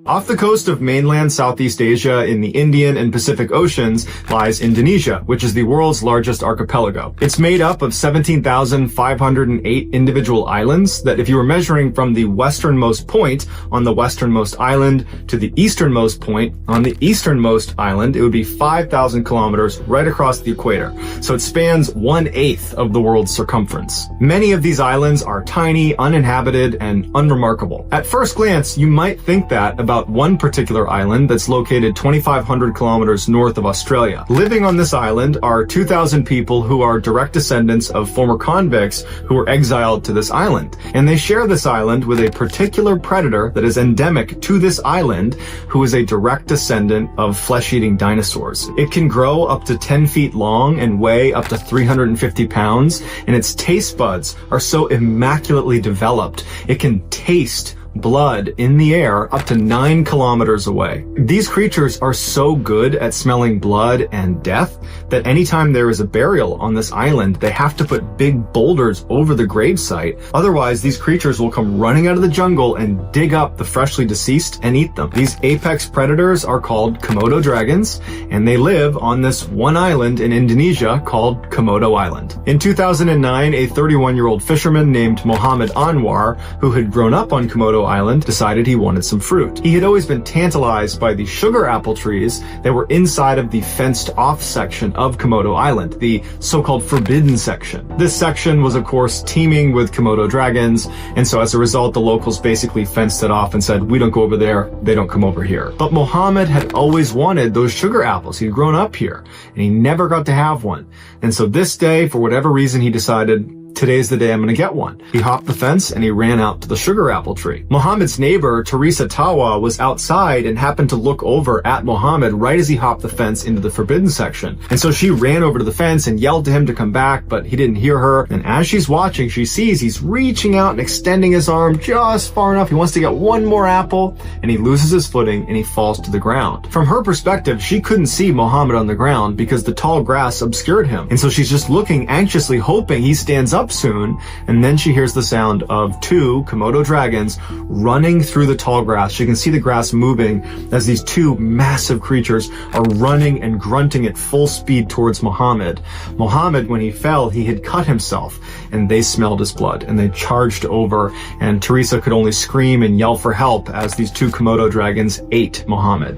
Off the coast of mainland Southeast Asia in the Indian and Pacific Oceans lies Indonesia, which is the world's largest archipelago. It's made up of 17,508 individual islands that, if you were measuring from the westernmost point on the westernmost island to the easternmost point on the easternmost island, it would be 5,000 kilometers right across the equator. So it spans 1/8 of the world's circumference. Many of these islands are tiny, uninhabited, and unremarkable. At first glance, you might think that about one particular island that's located 2,500 kilometers north of Australia. Living on this island are 2,000 people who are direct descendants of former convicts who were exiled to this island. And they share this island with a particular predator that is endemic to this island, who is a direct descendant of flesh-eating dinosaurs. It can grow up to 10 feet long and weigh up to 350 pounds, and its taste buds are so immaculately developed, it can taste blood in the air up to 9 kilometers away. These creatures are so good at smelling blood and death that anytime there is a burial on this island, they have to put big boulders over the gravesite. Otherwise, these creatures will come running out of the jungle and dig up the freshly deceased and eat them. These apex predators are called Komodo dragons, and they live on this one island in Indonesia called Komodo Island. In 2009, a 31-year-old fisherman named Mohammed Anwar, who had grown up on Komodo Island, decided he wanted some fruit. He had always been tantalized by the sugar apple trees that were inside of the fenced-off section of Komodo Island, the so-called forbidden section. This section was, of course, teeming with Komodo dragons, and so as a result, the locals basically fenced it off and said, we don't go over there, they don't come over here. But Mohammed had always wanted those sugar apples. He'd grown up here, and he never got to have one. And so this day, for whatever reason, he decided, today's the day I'm gonna get one. He hopped the fence and he ran out to the sugar apple tree. Mohammed's neighbor, Teresa Tawa, was outside and happened to look over at Mohammed right as he hopped the fence into the forbidden section. And so she ran over to the fence and yelled to him to come back, but he didn't hear her. And as she's watching, she sees he's reaching out and extending his arm just far enough. He wants to get one more apple, and he loses his footing and he falls to the ground. From her perspective, she couldn't see Mohammed on the ground because the tall grass obscured him. And so she's just looking anxiously, hoping he stands up soon, and then she hears the sound of 2 Komodo dragons running through the tall grass. She can see the grass moving as these 2 massive creatures are running and grunting at full speed towards Mohammed. Mohammed, when he fell, he had cut himself, and they smelled his blood, and they charged over, and Teresa could only scream and yell for help as these 2 Komodo dragons ate Mohammed.